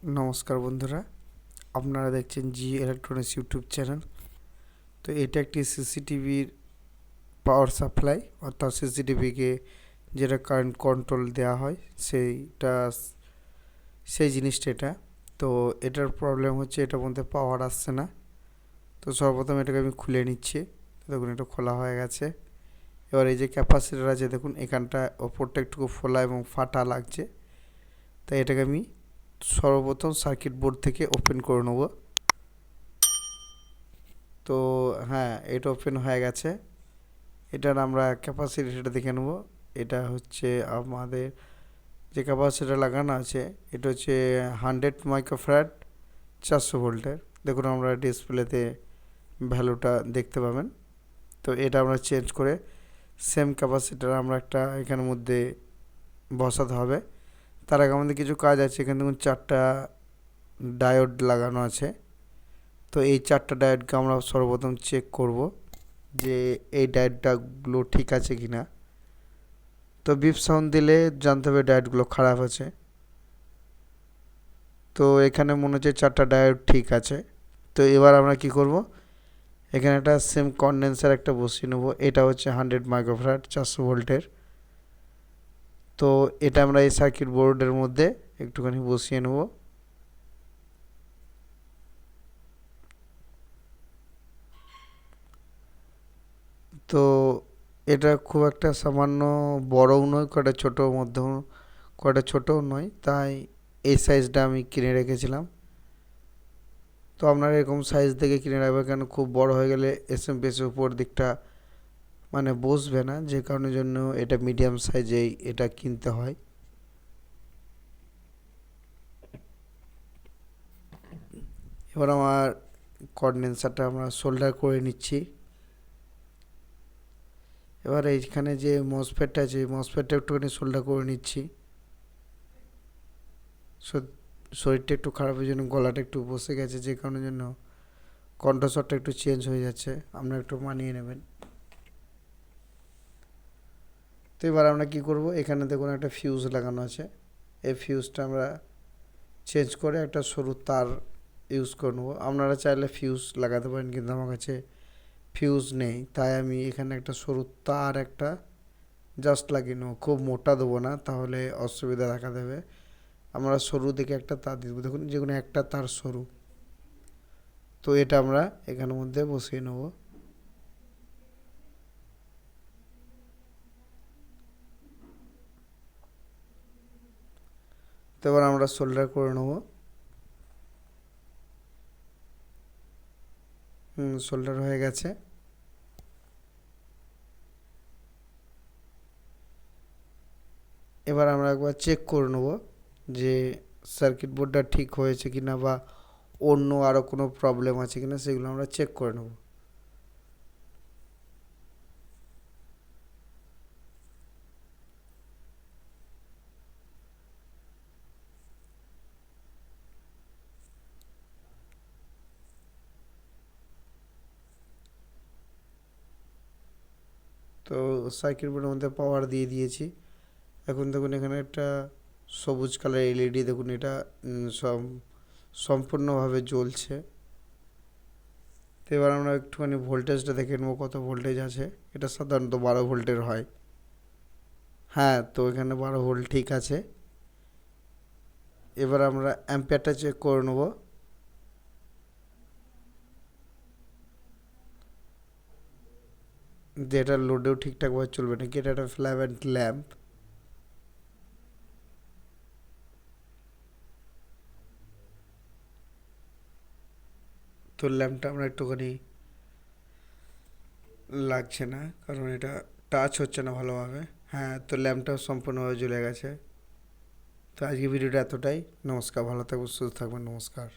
নমস্কার বন্ধুরা, আপনারা দেখছেন জি ইলেকট্রনিক্স ইউটিউব চ্যানেল। তো এটা একটি সিসিটিভির পাওয়ার সাপ্লাই, অর্থাৎ সিসিটিভিকে যেটা কারেন্ট কন্ট্রোল দেওয়া হয় সেইটা, সেই জিনিসটা এটা। তো এটার প্রবলেম হচ্ছে এটার মধ্যে পাওয়ার আসছে না। তো সর্বপ্রথম এটাকে আমি খুলে নিচ্ছি। দেখুন এটা খোলা হয়ে গেছে। এবার এই যে ক্যাপাসিটার আছে দেখুন এখানটা ওপরটা একটু ফোলা এবং ফাটা লাগছে। তাই এটাকে আমি সর্বপ্রথম সার্কিট বোর্ড থেকে ওপেন করে নেব। তো হ্যাঁ, এটা ওপেন হয়ে গেছে। এটার আমরা ক্যাপাসিটিটা দেখে নেব। এটা হচ্ছে আমাদের যে ক্যাপাসিটার লাগানো আছে, এটা হচ্ছে 100 মাইক্রোফ্যারাড 400 ভোল্টের। দেখুন আমরা ডিসপ্লেতে ভ্যালুটা দেখতে পাবেন। তো এটা আমরা চেঞ্জ করে সেম ক্যাপাসিটার আমরা একটা এখানের মধ্যে বসাতে হবে। তার আগে আমাদের কিছু কাজ আছে। এখানে দেখুন 4টা ডায়োড লাগানো আছে। তো এই 4টা ডায়োডকে আমরা সর্বপ্রথম চেক করব যে এই ডায়োডগুলো ঠিক আছে কি না। তো বিপ সাউন্ড দিলে জানতে হবে ডায়োডগুলো খারাপ আছে। তো এখানে মনে হচ্ছে 4টা ডায়োড ঠিক আছে। তো এবার আমরা কি করব, এখানে একটা সেম কন্ডেন্সার একটা বসিয়ে নেব। এটা হচ্ছে 100 মাইক্রোফ্যারাড 400 ভোল্টের। তো এটা আমরা এই সার্কিট বোর্ডের মধ্যে একটুখানি বসিয়ে নেব। তো এটা খুব একটা সামান্য বড়ও নয়, কটা ছোটো মধ্যম, কটা ছোটও নয়, তাই এই সাইজটা আমি কিনে রেখেছিলাম। তো আপনারা এরকম সাইজ দেখে কিনে রাখবেন, কেন খুব বড় হয়ে গেলে এসএমপিএসের উপর দিকটা মানে বসবে না, যে কারণের জন্য এটা মিডিয়াম সাইজেই এটা কিনতে হয়। এবার আমার কন্ডেন্সারটা আমরা সোল্ডার করে নিচ্ছি। এবার এইখানে যে মসফেটটা আছে, মসফেটটা একটুখানি সোল্ডার করে নিচ্ছি। শরীরটা একটু খারাপের জন্য গলাটা একটু বসে গেছে, যে কারণের জন্য কণ্ঠস্বরটা একটু চেঞ্জ হয়ে যাচ্ছে, আপনারা একটু মানিয়ে নেবেন। তো এবার আমরা কী করব, এখানে দেখুন একটা ফিউজ লাগানো আছে। এই ফিউজটা আমরা চেঞ্জ করে একটা সরু তার ইউজ করে নেবো। আপনারা চাইলে ফিউজ লাগাতে পারেন, কিন্তু আমার কাছে ফিউজ নেই, তাই আমি এখানে একটা সরু তার একটা জাস্ট লাগিয়ে নেবো। খুব মোটা দেবো না, তাহলে অসুবিধা দেখা দেবে। আমরা সরু দেখে একটা তার দিব, দেখুন যেগুলো একটা তার সরু। তো এটা আমরা এখানের মধ্যে বসিয়ে নেব। তো এবার আমরা সোল্ডার করে নেব। সোল্ডার হয়ে গেছে। এবার আমরা একবার চেক করে নেব যে সার্কিট বোর্ডটা ঠিক হয়েছে কিনা, বা অন্য আরও কোনো প্রবলেম আছে কিনা, সেগুলো আমরা চেক করে নেব। তো সার্কিট বোর্ডের মধ্যে পাওয়ার দিয়ে দিয়েছি। এখন দেখুন এখানে একটা সবুজ কালার এলইডি, দেখুন এটা সম্পূর্ণভাবে জ্বলছে। তো এবার আমরা একটুখানি ভোল্টেজটা দেখে নেবো কত ভোল্টেজ আছে। এটা সাধারণত 12 ভোল্টের হয়। হ্যাঁ, তো এখানে 12 ভোল্ট ঠিক আছে। এবার আমরা অ্যাম্পিয়ারটা চেক করে নেব। যে এটা লোডেও ঠিকঠাকভাবে চলবে নাকি। এটা একটা ফ্ল্যাভেন্ট ল্যাম্প। তো ল্যাম্পটা আমরা একটুখানি লাগছে না, কারণ এটা টাচ হচ্ছে না ভালোভাবে। হ্যাঁ, তো ল্যাম্পটাও সম্পূর্ণভাবে জ্বলে গেছে। তো আজকে ভিডিওটা এতটাই। নমস্কার, ভালো থাকবেন, সুস্থ থাকবেন, নমস্কার।